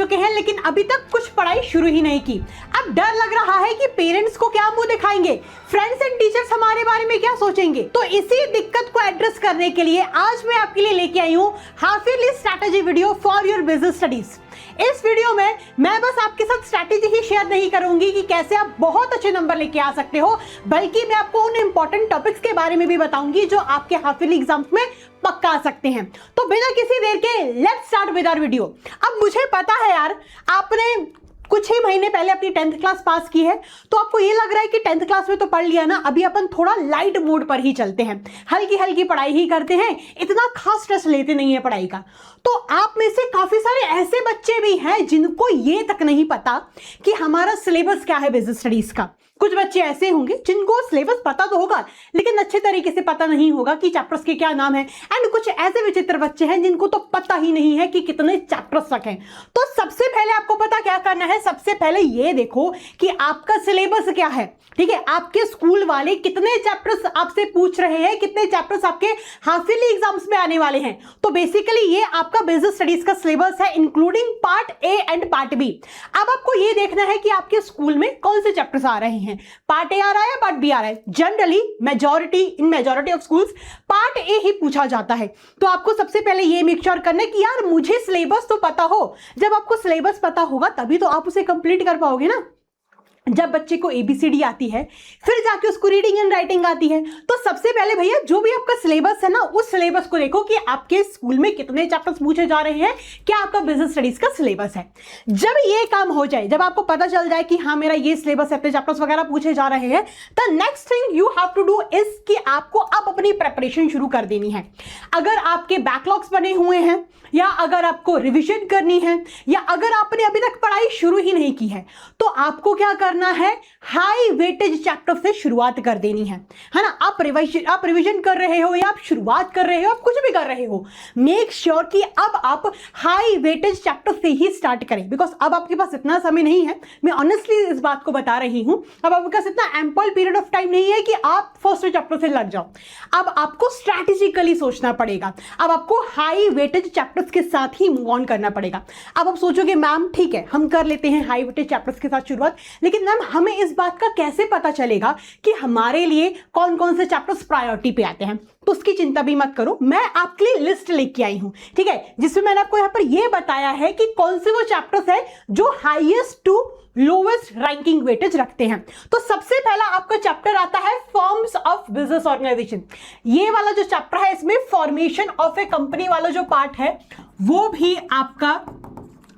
चुके हैं लेकिन अभी तक कुछ पढ़ाई शुरू ही नहीं की। अब डर लग रहा है कि पेरेंट्स को क्या मुंह दिखाएंगे, फ्रेंड्स एंड टीचर्स हमारे बारे में क्या सोचेंगे। तो इसी दिक्कत को एड्रेस करने के लिए आज मैं आपके लिए लेके आई हूं half yearly strategy video for your business studies. इस वीडियो में मैं बस आपके साथ स्ट्रैटेजी ही शेयर नहीं करूंगी कि कैसे आप बहुत अच्छे नंबर लेके आ सकते हो, बल्कि मैं आपको उन इंपॉर्टेंट टॉपिक्स के बारे में भी बताऊंगी जो आपके हाफ ईयरली एग्जाम्स में पक्का आ सकते हैं। तो बिना किसी देर के let's start with our video. अब मुझे पता है यार, आपने कुछ ही महीने पहले अपनी 10th क्लास पास की है, तो आपको ये लग रहा है कि 10th क्लास में तो पढ़ लिया ना, अभी अपन थोड़ा लाइट मोड पर ही चलते हैं, हल्की हल्की पढ़ाई ही करते हैं, इतना खास स्ट्रेस लेते नहीं है पढ़ाई का। तो आप में से काफी सारे ऐसे बच्चे भी हैं जिनको ये तक नहीं पता कि हमारा सिलेबस क्या है बिजनेस स्टडीज का। कुछ बच्चे ऐसे होंगे जिनको सिलेबस पता तो होगा लेकिन अच्छे तरीके से पता नहीं होगा कि चैप्टर्स के क्या नाम है, एंड कुछ ऐसे विचित्र बच्चे हैं जिनको तो पता ही नहीं है कि कितने चैप्टर्स तक हैं। तो सबसे पहले आपको पता क्या करना है, सबसे पहले ये देखो कि आपका सिलेबस क्या है। ठीक है, आपके स्कूल वाले कितने चैप्टर्स आपसे पूछ रहे हैं, कितने चैप्टर्स आपके हाफ ईयरली एग्जाम्स में आने वाले हैं। तो बेसिकली ये आपका बिजनेस स्टडीज का सिलेबस है, including part A and part B. अब आपको ये देखना है कि आपके स्कूल में कौन से चैप्टर्स आ रहे हैं। पार्ट ए आ रहा है, पार्ट बी आ रहा है। Generally majority of schools part A ही पूछा जाता है। तो आपको सबसे पहले ये मेक श्योर करना है कि यार मुझे सिलेबस तो पता हो। जब आपको सिलेबस पता होगा तभी तो आप उसे कंप्लीट कर पाओगे ना। जब बच्चे को ABCD आती है, फिर जाके उसको रीडिंग एंड राइटिंग आती है, तो सबसे पहले भैया जो भी आपका सिलेबस है ना, उस सिलेबस को देखो कि आपके स्कूल में कितने चैप्टर्स पूछे जा रहे हैं, क्या आपका बिजनेस स्टडीज का सिलेबस है। जब ये काम हो जाए, जब आपको पता चल जाए कि हाँ मेरा ये सिलेबस है, चैप्टर्स वगैरह पूछे जा रहे हैं, the next thing you have to do is कि आपको अब अपनी प्रेपरेशन शुरू कर देनी है। अगर आपके बैकलॉग्स बने हुए हैं, या अगर आपको रिविजन करनी है, या अगर आपने अभी तक पढ़ाई शुरू ही नहीं की है, तो आपको क्या करना है, हाई वेटेज चैप्टर से शुरुआत कर देनी है ना। आप रिवीजन कर रहे हो या आप शुरुआत कर रहे हो, आप कुछ भी कर रहे हो, मेक श्योर कि अब आप हाई वेटेज चैप्टर से ही स्टार्ट करें, बिकॉज अब आपके पास इतना समय नहीं है। मैं ऑनेस्टली इस बात को बता रही हूं, अब आपके पास इतना एम्पल पीरियड ऑफ टाइम नहीं है कि आप फर्स्ट चैप्टर से लग जाओ। अब आपको स्ट्रैटेजिकली सोचना पड़ेगा, अब आपको हाई वेटेज चैप्टर्स के साथ ही मूव ऑन करना पड़ेगा। अब आप सोचोगे मैम ठीक है हम कर लेते हैं हाई वेटेज चैप्टर्स के साथ शुरुआत, लेकिन मैम हमें इस बात का कैसे पता चलेगा कि हमारे लिए कौन कौन से चैप्टर्स प्रायोरिटी पे आते हैं। तो उसकी चिंता भी मत करो, मैं आपके लिए लिस्ट लेके आई हूं, ठीक है, जिसमें मैंने आपको यहां पर यह बताया है कि कौन से वो चैप्टर्स है जो highest to lowest ranking weightage रखते हैं। तो सबसे पहला आपका चैप्टर आता है फॉर्म्स ऑफ बिजनेस ऑर्गेनाइजेशन। ये वाला जो चैप्टर है, इसमें फॉर्मेशन ऑफ ए कंपनी वाला जो पार्ट है, वो भी आपका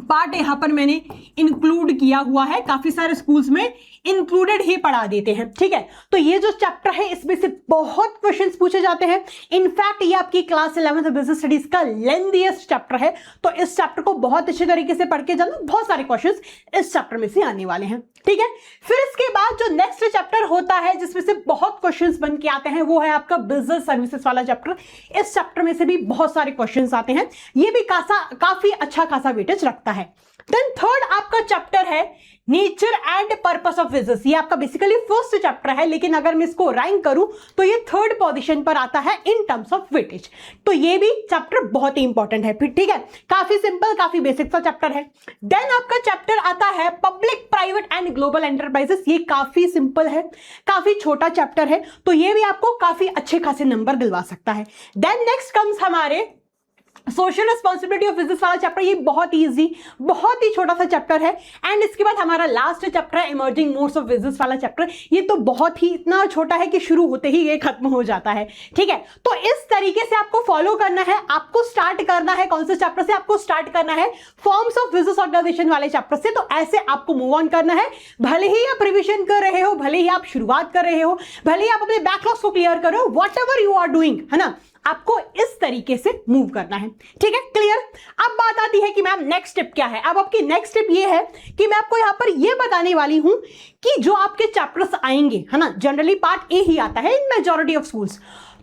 पार्ट यहां पर मैंने इंक्लूड किया हुआ है। काफी सारे स्कूल्स में इंक्लूडेड ही पढ़ा देते हैं, ठीक है। तो ये जो चैप्टर है इसमें से बहुत क्वेश्चंस पूछे जाते हैं। इनफैक्ट ये आपकी क्लास 11th बिजनेस स्टडीज का लेंथीएस्ट चैप्टर है, तो इस चैप्टर को बहुत अच्छे तरीके से पढ़ के जाना, बहुत सारे क्वेश्चंस इस चैप्टर में से आने वाले हैं, ठीक है। फिर इसके बाद जो नेक्स्ट चैप्टर होता है जिसमें से बहुत क्वेश्चंस बन के आते हैं, वो है आपका बिजनेस सर्विसेज वाला चैप्टर। इस चैप्टर में से भी बहुत सारे क्वेश्चंस आते हैं, ये भी काफी अच्छा खासा वेटेज रखता है। देन थर्ड आपका चैप्टर है nature and purpose of business. ये आपका बेसिकली फर्स्ट चैप्टर है, लेकिन अगर मैं इसको रैंक करूं तो ये थर्ड पोजीशन पर आता है इन टर्म्स ऑफ वेटेज। तो ये भी चैप्टर बहुत ही इंपॉर्टेंट है, ठीक है। काफी सिंपल, काफी बेसिक सा चैप्टर है। देन आपका चैप्टर आता है public private and global enterprises. ये काफी सिंपल है, काफी छोटा चैप्टर है, तो ये भी आपको काफी अच्छे खासे नंबर दिलवा सकता है। देन नेक्स्ट कम्स हमारे सोशल रिस्पॉन्सिबिलिटी ऑफ बिजनेस वाला चैप्टर। ये बहुत इजी, बहुत ही छोटा सा चैप्टर है। एंड इसके बाद हमारा लास्ट चैप्टर है इमर्जिंग मोड्स ऑफ बिजनेस वाला चैप्टर। ये तो बहुत ही इतना छोटा है कि शुरू होते ही ये खत्म हो जाता है, ठीक है। तो इस तरीके से आपको फॉलो करना है। आपको स्टार्ट करना है कौन से चैप्टर से, आपको स्टार्ट करना है फॉर्म्स ऑफ बिजनेस ऑर्गेनाइजेशन वाले चैप्टर से। तो ऐसे आपको मूव ऑन करना है, भले ही आप रिविजन कर रहे हो, भले ही आप शुरुआत कर रहे हो, भले ही आप अपने बैकलॉग्स को क्लियर कर रहे हो, whatever you are doing, है ना, आपको इस तरीके से मूव करना है, ठीक है, क्लियर। अब बात आती है कि मैम नेक्स्ट स्टेप क्या है। अब आपकी नेक्स्ट स्टेप ये है कि मैं आपको यहां पर ये बताने वाली हूं कि जो आपके चैप्टर्स आएंगे, है ना, जनरली पार्ट ए ही आता है इन मेजॉरिटी ऑफ स्कूल्स,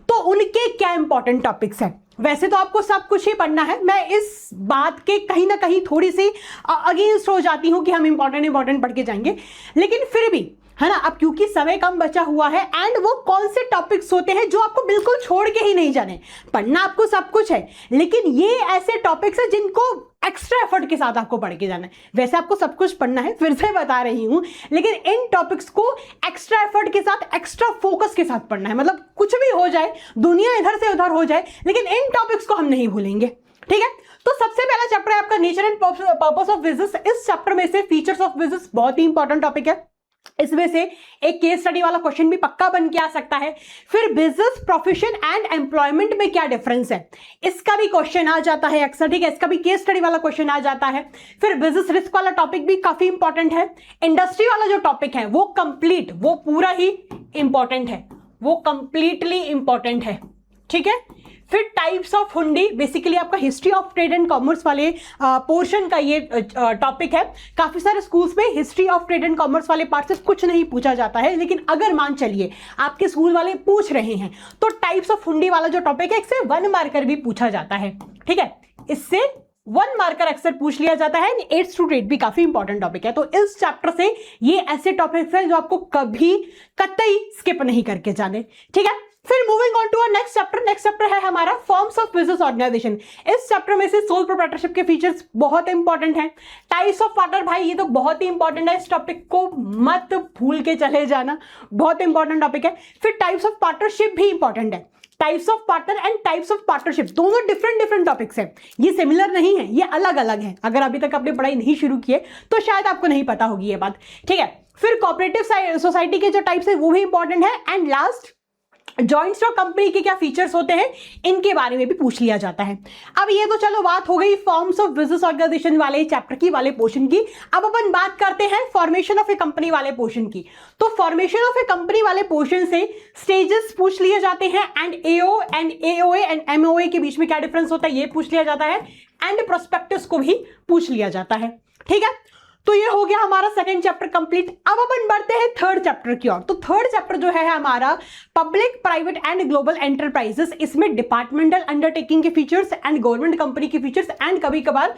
तो उनके क्या इंपॉर्टेंट टॉपिक्स हैं। वैसे तो आपको सब कुछ ही पढ़ना है, मैं इस बात के कहीं ना कहीं थोड़ी सी अगेंस्ट हो जाती हूं कि हम इंपॉर्टेंट पढ़ के जाएंगे, लेकिन फिर भी है ना। अब क्योंकि समय कम बचा हुआ है एंड वो कौन से टॉपिक्स होते हैं जो आपको बिल्कुल छोड़ के ही नहीं जाने। पढ़ना आपको सब कुछ है, लेकिन ये ऐसे टॉपिक्स है जिनको एक्स्ट्रा एफर्ट के साथ आपको पढ़ के जाना है। वैसे आपको सब कुछ पढ़ना है, फिर से बता रही हूं, लेकिन इन टॉपिक्स को एक्स्ट्रा एफर्ट के साथ, एक्स्ट्रा फोकस के साथ पढ़ना है। मतलब कुछ भी हो जाए, दुनिया इधर से उधर हो जाए, लेकिन इन टॉपिक्स को हम नहीं भूलेंगे, ठीक है। तो सबसे पहला चैप्टर है आपका nature and purpose of business. इस चैप्टर में से फीचर्स ऑफ बिजनेस बहुत ही इंपॉर्टेंट टॉपिक है। इसमें से एक केस स्टडी वाला क्वेश्चन भी पक्का बन के आ सकता है। फिर बिजनेस, प्रोफेशन एंड एम्प्लॉयमेंट में क्या डिफरेंस है, इसका भी क्वेश्चन आ जाता है अक्सर, ठीक है। इसका भी केस स्टडी वाला क्वेश्चन आ जाता है। फिर बिजनेस रिस्क वाला टॉपिक भी काफी इंपॉर्टेंट है। इंडस्ट्री वाला जो टॉपिक है वो कंप्लीट, वो पूरा ही इंपॉर्टेंट है, वो कंप्लीटली इंपॉर्टेंट है, ठीक है। फिर टाइप्स ऑफ हुंडी, बेसिकली आपका history of trade and commerce वाले पोर्शन का ये टॉपिक है। काफी सारे स्कूल्स में history of trade and commerce वाले पार्ट से कुछ नहीं पूछा जाता है, लेकिन अगर मान चलिए आपके स्कूल वाले पूछ रहे हैं तो टाइप्स ऑफ हुंडी वाला जो टॉपिक है इससे 1 मार्कर भी पूछा जाता है, ठीक है। इससे 1 मार्कर अक्सर पूछ लिया जाता है। 8th टू 8 भी काफी इंपॉर्टेंट टॉपिक है। तो इस चैप्टर से ये ऐसे टॉपिक्स हैं जो आपको कभी कतई स्किप नहीं करके जाने, ठीक है। फिर moving on to our next chapter. Next chapter है हमारा फॉर्म्स ऑफ बिजनेस ऑर्गेनाइजेशन। इस चैप्टर में से सोल प्रोप्राइटरशिप के फीचर्स बहुत इंपॉर्टेंट हैं। टाइप्स ऑफ पार्टनर, भाई ये तो बहुत ही इंपॉर्टेंट है, इस टॉपिक को मत भूल के चले जाना, बहुत इंपॉर्टेंट टॉपिक है। फिर टाइप्स ऑफ पार्टनरशिप भी इंपॉर्टेंट है। Types of partner and types of partnership दोनों डिफरेंट टॉपिक्स हैं, ये सिमिलर नहीं है, ये अलग अलग है। अगर अभी तक आपने पढ़ाई नहीं शुरू की है तो शायद आपको नहीं पता होगी ये बात, ठीक है। फिर कोऑपरेटिव सोसाइटी के जो टाइप्स है वो भी इंपॉर्टेंट है। And last, joint stock company के क्या फीचर्स होते हैं, इनके बारे में भी पूछ लिया जाता है। अब ये तो चलो बात हो गई फॉर्म्स ऑफ बिजनेस ऑर्गेनाइजेशन वाले चैप्टर की, वाले पोर्शन की। अब अपन बात करते हैं फॉर्मेशन ऑफ ए कंपनी वाले पोर्शन की। तो फॉर्मेशन ऑफ ए कंपनी वाले पोर्शन से स्टेजेस पूछ लिए जाते हैं and AO and AOA and MOA के बीच में क्या डिफरेंस होता है ये पूछ लिया जाता है। एंड प्रोस्पेक्टस को भी पूछ लिया जाता है, ठीक है। तो ये हो गया हमारा सेकंड चैप्टर कंप्लीट। अब अपन बढ़ते हैं थर्ड चैप्टर की ओर। तो थर्ड चैप्टर जो है हमारा public, private and global enterprises. इसमें डिपार्टमेंटल अंडरटेकिंग के फीचर्स एंड गवर्नमेंट कंपनी के फीचर्स एंड कभी कभार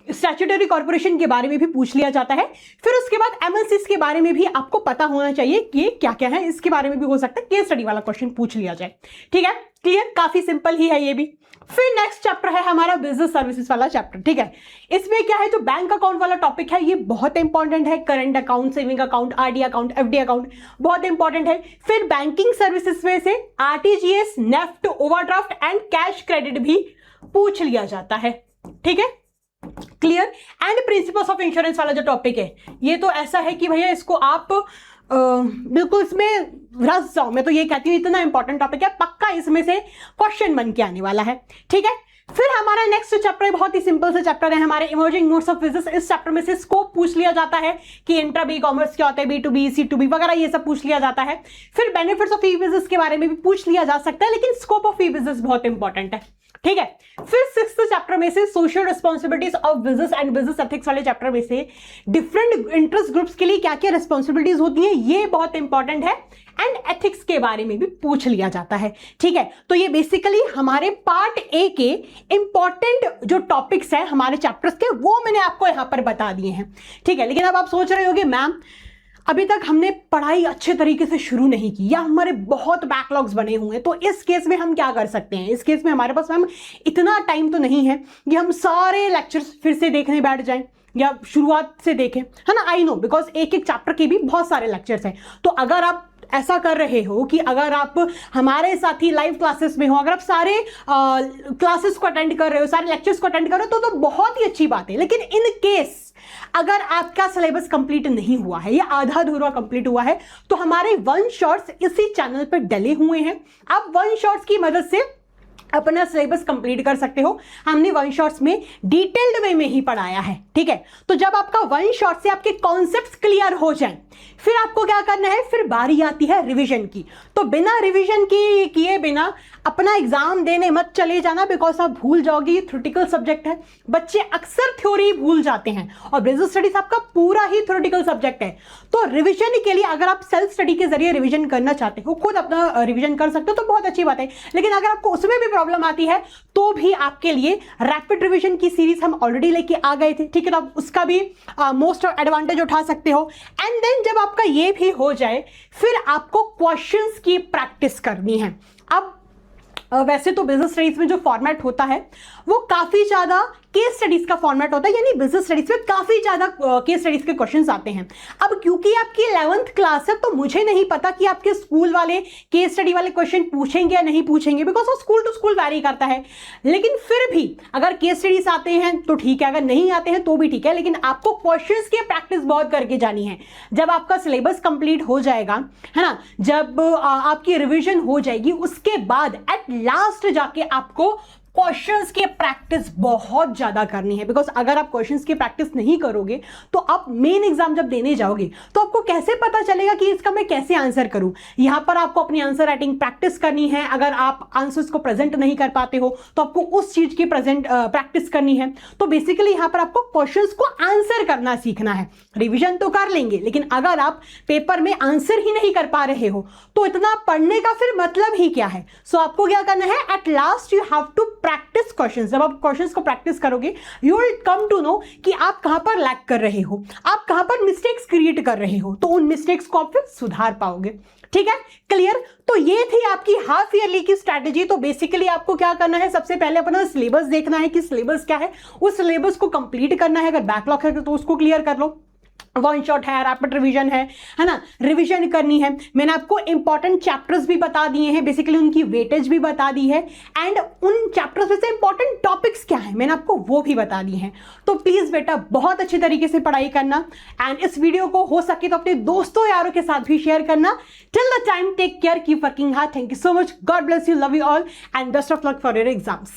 स्टैट्यूटरी कॉर्पोरेशन के बारे में भी पूछ लिया जाता है। फिर उसके बाद एमएनसीज के बारे में भी आपको पता होना चाहिए कि क्या क्या है, इसके बारे में भी हो सकता है केस स्टडी वाला क्वेश्चन पूछ लिया जाए, ठीक है। क्लियर, काफी सिंपल ही है ये भी। फिर नेक्स्ट चैप्टर है हमारा बिजनेस सर्विसेज वाला चैप्टर, ठीक है। इसमें क्या है, जो बैंक अकाउंट वाला टॉपिक है ये बहुत इंपॉर्टेंट है। Current account, saving account, RD account, FD account बहुत इंपॉर्टेंट है। फिर बैंकिंग सर्विसेज में से RTGS, NEFT, overdraft and cash credit भी पूछ लिया जाता है, ठीक है। Clear. And principles of insurance वाला जो टॉपिक है ये तो ऐसा है कि भैया इसको आप बिल्कुल इसमें रस जाओ। मैं तो ये कहती हूँ इतना इंपॉर्टेंट टॉपिक है, पक्का इसमें से क्वेश्चन बन के आने वाला है, ठीक है। फिर हमारा नेक्स्ट चैप्टर है, बहुत ही सिंपल से चैप्टर है हमारे इमर्जिंग मोड्स ऑफ बिजनेस। इस चैप्टर में से स्कोप पूछ लिया जाता है कि इंट्रा बी कॉमर्स क्या होता है, B2B, C2B वगैरह ये सब पूछ लिया जाता है। फिर बेनिफिट्स ऑफ ई बिजनेस के बारे में भी पूछ लिया जा सकता है, लेकिन स्कोप ऑफ ई बिजनेस बहुत इंपॉर्टेंट है, ठीक है। फिर सिक्स्थ चैप्टर में से social responsibilities of business and business ethics वाले चैप्टर में से डिफरेंट इंटरेस्ट ग्रुप्स के लिए क्या क्या रिस्पॉन्सिबिलिटीज होती हैं ये बहुत इंपॉर्टेंट है। एंड एथिक्स के बारे में भी पूछ लिया जाता है, ठीक है। तो ये बेसिकली हमारे पार्ट ए के इंपॉर्टेंट जो टॉपिक्स है हमारे चैप्टर्स के, वो मैंने आपको यहां पर बता दिए हैं, ठीक है। लेकिन अब आप सोच रहे होंगे मैम अभी तक हमने पढ़ाई अच्छे तरीके से शुरू नहीं की या हमारे बहुत बैकलॉग्स बने हुए हैं, तो इस केस में हम क्या कर सकते हैं। इस केस में हमारे पास मैम इतना टाइम तो नहीं है कि हम सारे लेक्चर्स फिर से देखने बैठ जाएं या शुरुआत से देखें, है ना। आई नो, बिकॉज एक एक चैप्टर के भी बहुत सारे लेक्चर्स हैं। तो अगर आप ऐसा कर रहे हो कि अगर आप हमारे साथ ही लाइव क्लासेस में हो, अगर आप सारे क्लासेस को अटेंड कर रहे हो, सारे लेक्चर्स को अटेंड कर रहे हो तो बहुत ही अच्छी बात है। लेकिन इन केस अगर आपका सिलेबस कंप्लीट नहीं हुआ है या आधा अधूरा कंप्लीट हुआ है तो हमारे वन शॉट्स इसी चैनल पर डले हुए हैं। आप वन शॉट्स की मदद से अपना सिलेबस कंप्लीट कर सकते हो। हमने वन शॉट्स में डिटेल्ड वे में ही पढ़ाया है, ठीक है। तो जब आपका वन शॉट से आपके कॉन्सेप्ट्स क्लियर हो जाएं, फिर आपको क्या करना है, फिर बारी आती है रिवीजन की। तो बिना रिवीजन किए बिना अपना एग्जाम देने मत चले जाना, बिकॉज आप भूल जाओगे, ये थ्योरेटिकल सब्जेक्ट है। बच्चे अक्सर थ्योरी भूल जाते हैं और बिजनेस स्टडीज आपका पूरा ही थ्योरेटिकल सब्जेक्ट है। तो रिवीजन के लिए अगर आप सेल्फ स्टडी के जरिए रिवीजन करना चाहते हो, खुद अपना रिवीजन कर सकते हो तो बहुत अच्छी बात है। लेकिन अगर आपको उसमें भी प्रॉब्लम आती है तो भी आपके लिए रैपिड रिवीजन की सीरीज हम ऑलरेडी लेके आ गए थे, ठीक है। तो आप उसका भी मोस्ट एडवांटेज उठा सकते हो। एंड देन जब आपका ये भी हो जाए, फिर आपको क्वेश्चंस की प्रैक्टिस करनी है। अब वैसे तो बिजनेस स्टडीज में जो फॉर्मेट होता है वो काफी ज्यादा केस स्टडीज का फॉर्मेट होता है, यानी बिजनेस स्टडीज में काफी ज्यादा केस स्टडीज के क्वेश्चंस आते हैं। अब क्योंकि आपकी 11th क्लास है तो मुझे नहीं पता कि आपके स्कूल वाले केस स्टडी वाले क्वेश्चन पूछेंगे या नहीं पूछेंगे, बिकॉज वो स्कूल टू स्कूल वैरी करता है। लेकिन फिर भी अगर केस स्टडीज आते हैं तो ठीक है, अगर नहीं आते हैं तो भी ठीक है, लेकिन आपको क्वेश्चंस की प्रैक्टिस बहुत करके जानी है। जब आपका सिलेबस कंप्लीट हो जाएगा, है ना, जब आपकी रिविजन हो जाएगी, उसके बाद एट लास्ट जाके आपको क्वेश्चंस की प्रैक्टिस बहुत ज्यादा करनी है। बिकॉज अगर आप क्वेश्चंस की प्रैक्टिस नहीं करोगे तो आप मेन एग्जाम जब देने जाओगे तो आपको कैसे पता चलेगा कि इसका मैं कैसे आंसर करूं। यहां पर आपको अपनी आंसर राइटिंग प्रैक्टिस करनी है। अगर आप आंसर्स को प्रेजेंट नहीं कर पाते हो तो आपको उस चीज की प्रैक्टिस करनी है। तो बेसिकली यहां पर आपको क्वेश्चंस को आंसर करना सीखना है। रिविजन तो कर लेंगे, लेकिन अगर आप पेपर में आंसर ही नहीं कर पा रहे हो तो इतना पढ़ने का फिर मतलब ही क्या है। सो आपको क्या करना है, at last you have to practise questions. जब आप क्वेश्चंस को प्रैक्टिस करोगे you will come to know कि आप कहां पर लैग कर रहे हो, आप कहां पर मिस्टेक्स क्रिएट कर रहे हो, तो उन मिस्टेक्स को आप फिर सुधार पाओगे। ठीक है, क्लियर। तो ये थी आपकी हाफ ईयरली की स्ट्रैटेजी। तो बेसिकली आपको क्या करना है, सबसे पहले अपना सिलेबस देखना है कि सिलेबस क्या है, उस सिलेबस को कंप्लीट करना है। अगर बैकलॉग है तो उसको क्लियर कर लो। वन शॉट है, रैपिड रिवीजन है ना, रिवीजन करनी है। मैंने आपको इंपॉर्टेंट चैप्टर्स भी बता दिए हैं, बेसिकली उनकी वेटेज भी बता दी है, एंड उन चैप्टर्स में से इंपॉर्टेंट टॉपिक्स क्या है मैंने आपको वो भी बता दिए हैं। तो प्लीज बेटा बहुत अच्छे तरीके से पढ़ाई करना, एंड इस वीडियो को हो सके तो अपने दोस्तों यारों के साथ भी शेयर करना। Till the time take care, keep working hard. Thank you so much, God bless you, love you all, and best of luck for your exams.